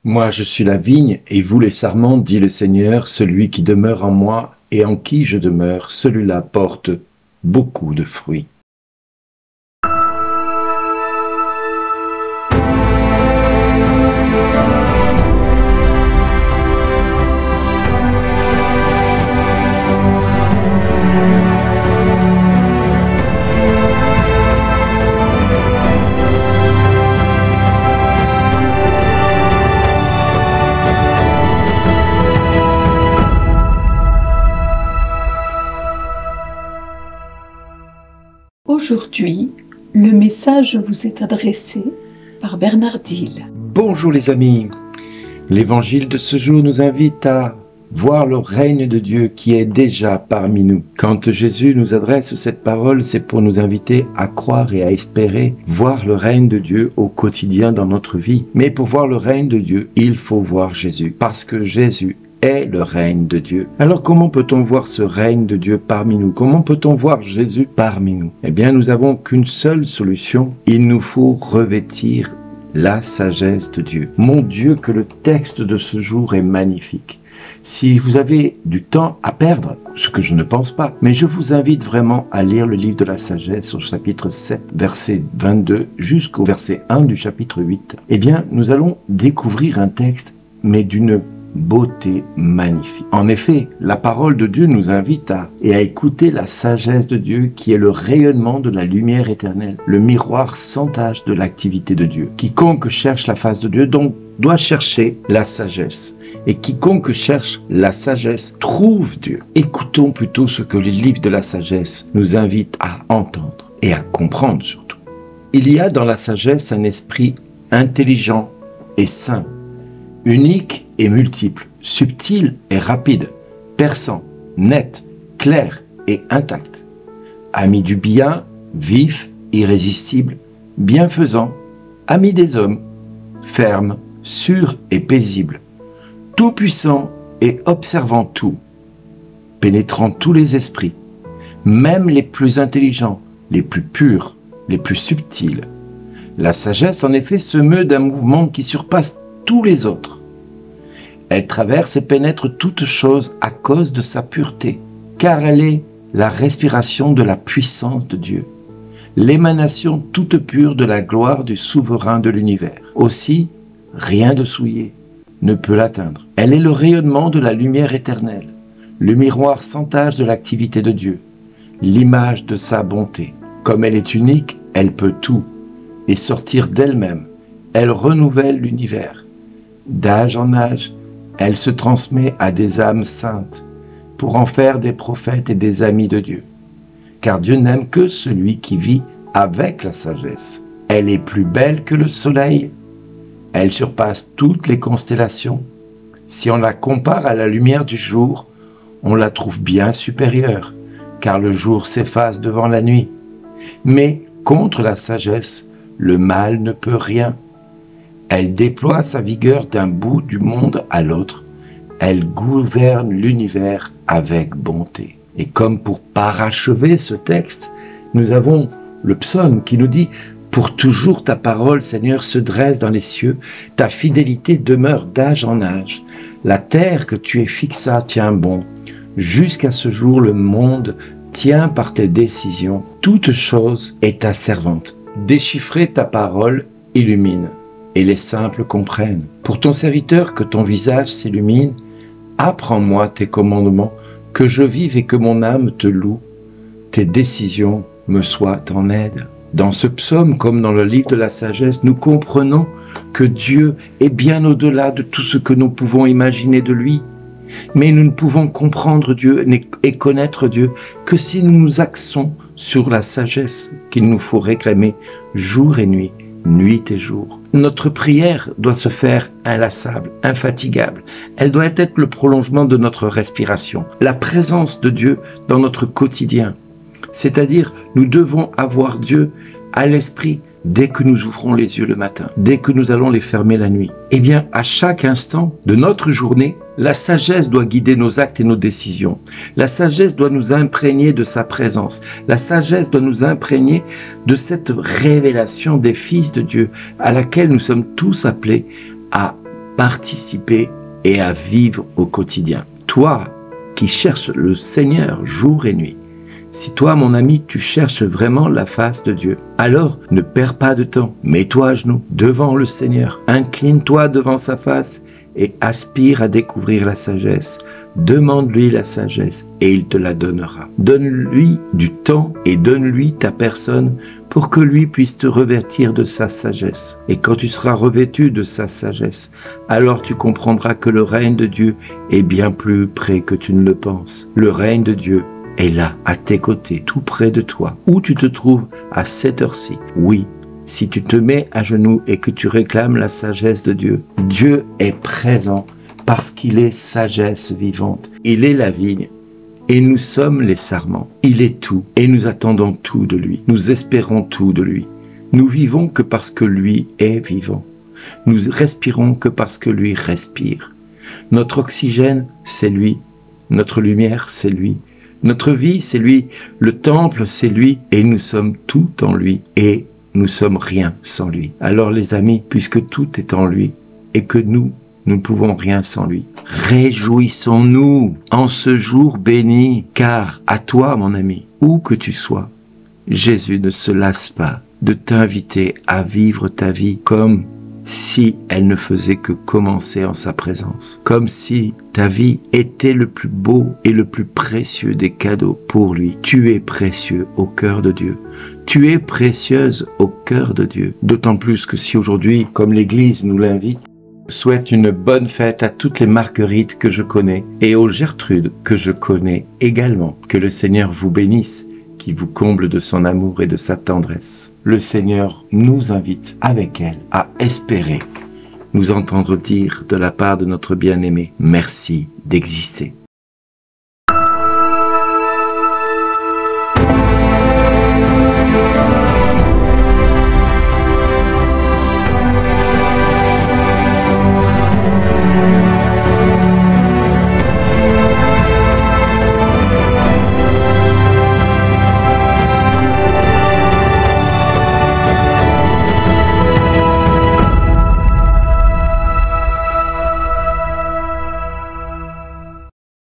Moi je suis la vigne, et vous les sarments, dit le Seigneur, celui qui demeure en moi et en qui je demeure, celui-là porte beaucoup de fruits. Aujourd'hui, le message vous est adressé par Bernard Dille. Bonjour les amis, l'évangile de ce jour nous invite à voir le règne de Dieu qui est déjà parmi nous. Quand Jésus nous adresse cette parole, c'est pour nous inviter à croire et à espérer voir le règne de Dieu au quotidien dans notre vie. Mais pour voir le règne de Dieu, il faut voir Jésus, parce que Jésus est le règne de Dieu. Alors comment peut-on voir ce règne de Dieu parmi nous? Comment peut-on voir Jésus parmi nous? Eh bien, nous n'avons qu'une seule solution. Il nous faut revêtir la sagesse de Dieu. Mon Dieu, que le texte de ce jour est magnifique. Si vous avez du temps à perdre, ce que je ne pense pas, mais je vous invite vraiment à lire le livre de la sagesse au chapitre 7, verset 22 jusqu'au verset 1 du chapitre 8. Eh bien, nous allons découvrir un texte, mais d'une beauté magnifique. En effet, la parole de Dieu nous invite à écouter la sagesse de Dieu qui est le rayonnement de la lumière éternelle, le miroir sans tache de l'activité de Dieu. Quiconque cherche la face de Dieu donc doit chercher la sagesse. Et quiconque cherche la sagesse trouve Dieu. Écoutons plutôt ce que le livre de la sagesse nous invite à entendre et à comprendre surtout. Il y a dans la sagesse un esprit intelligent et saint, unique et multiple, subtil et rapide, perçant, net, clair et intact, ami du bien, vif, irrésistible, bienfaisant, ami des hommes, ferme, sûr et paisible, tout-puissant et observant tout, pénétrant tous les esprits, même les plus intelligents, les plus purs, les plus subtils. La sagesse, en effet, se meut d'un mouvement qui surpasse tous les autres. Elle traverse et pénètre toutes choses à cause de sa pureté, car elle est la respiration de la puissance de Dieu, l'émanation toute pure de la gloire du souverain de l'univers. Aussi, rien de souillé ne peut l'atteindre. Elle est le rayonnement de la lumière éternelle, le miroir sans tache de l'activité de Dieu, l'image de sa bonté. Comme elle est unique, elle peut tout, et sortir d'elle-même. Elle renouvelle l'univers. D'âge en âge, elle se transmet à des âmes saintes, pour en faire des prophètes et des amis de Dieu. Car Dieu n'aime que celui qui vit avec la sagesse. Elle est plus belle que le soleil. Elle surpasse toutes les constellations. Si on la compare à la lumière du jour, on la trouve bien supérieure, car le jour s'efface devant la nuit. Mais contre la sagesse, le mal ne peut rien. Elle déploie sa vigueur d'un bout du monde à l'autre. Elle gouverne l'univers avec bonté. Et comme pour parachever ce texte, nous avons le psaume qui nous dit « Pour toujours ta parole, Seigneur, se dresse dans les cieux, ta fidélité demeure d'âge en âge. La terre que tu es fixa tient bon. Jusqu'à ce jour, le monde tient par tes décisions. Toute chose est ta servante. Déchiffrer ta parole illumine. Et les simples comprennent. Pour ton serviteur, que ton visage s'illumine. Apprends-moi tes commandements, que je vive et que mon âme te loue. Tes décisions me soient en aide. » Dans ce psaume, comme dans le livre de la sagesse, nous comprenons que Dieu est bien au-delà de tout ce que nous pouvons imaginer de lui. Mais nous ne pouvons comprendre Dieu et connaître Dieu que si nous nous axons sur la sagesse qu'il nous faut réclamer jour et nuit, nuit et jour. Notre prière doit se faire inlassable, infatigable. Elle doit être le prolongement de notre respiration, la présence de Dieu dans notre quotidien. C'est-à-dire, nous devons avoir Dieu à l'esprit dès que nous ouvrons les yeux le matin, dès que nous allons les fermer la nuit. Eh bien, à chaque instant de notre journée, la sagesse doit guider nos actes et nos décisions. La sagesse doit nous imprégner de sa présence. La sagesse doit nous imprégner de cette révélation des fils de Dieu à laquelle nous sommes tous appelés à participer et à vivre au quotidien. Toi qui cherches le Seigneur jour et nuit, si toi, mon ami, tu cherches vraiment la face de Dieu, alors ne perds pas de temps. Mets-toi à genoux devant le Seigneur. Incline-toi devant sa face et aspire à découvrir la sagesse. Demande-lui la sagesse et il te la donnera. Donne-lui du temps et donne-lui ta personne pour que lui puisse te revêtir de sa sagesse. Et quand tu seras revêtu de sa sagesse, alors tu comprendras que le règne de Dieu est bien plus près que tu ne le penses. Le règne de Dieu est là, à tes côtés, tout près de toi. Où tu te trouves à cette heure-ci? Oui, si tu te mets à genoux et que tu réclames la sagesse de Dieu, Dieu est présent parce qu'il est sagesse vivante. Il est la vigne et nous sommes les sarments. Il est tout et nous attendons tout de lui. Nous espérons tout de lui. Nous vivons que parce que lui est vivant. Nous respirons que parce que lui respire. Notre oxygène, c'est lui. Notre lumière, c'est lui. Notre vie, c'est lui. Le temple, c'est lui. Et nous sommes tout en lui. Et nous sommes rien sans lui. Alors les amis, puisque tout est en lui et que nous ne pouvons rien sans lui, réjouissons-nous en ce jour béni, car à toi, mon ami, où que tu sois, Jésus ne se lasse pas de t'inviter à vivre ta vie comme si elle ne faisait que commencer en sa présence, comme si ta vie était le plus beau et le plus précieux des cadeaux pour lui. Tu es précieux au cœur de Dieu. Tu es précieuse au cœur de Dieu. D'autant plus que si aujourd'hui, comme l'Église nous l'invite, je souhaite une bonne fête à toutes les Marguerites que je connais et aux Gertrudes que je connais également. Que le Seigneur vous bénisse, qu'il vous comble de son amour et de sa tendresse. Le Seigneur nous invite avec elle à espérer nous entendre dire de la part de notre bien-aimé, merci d'exister.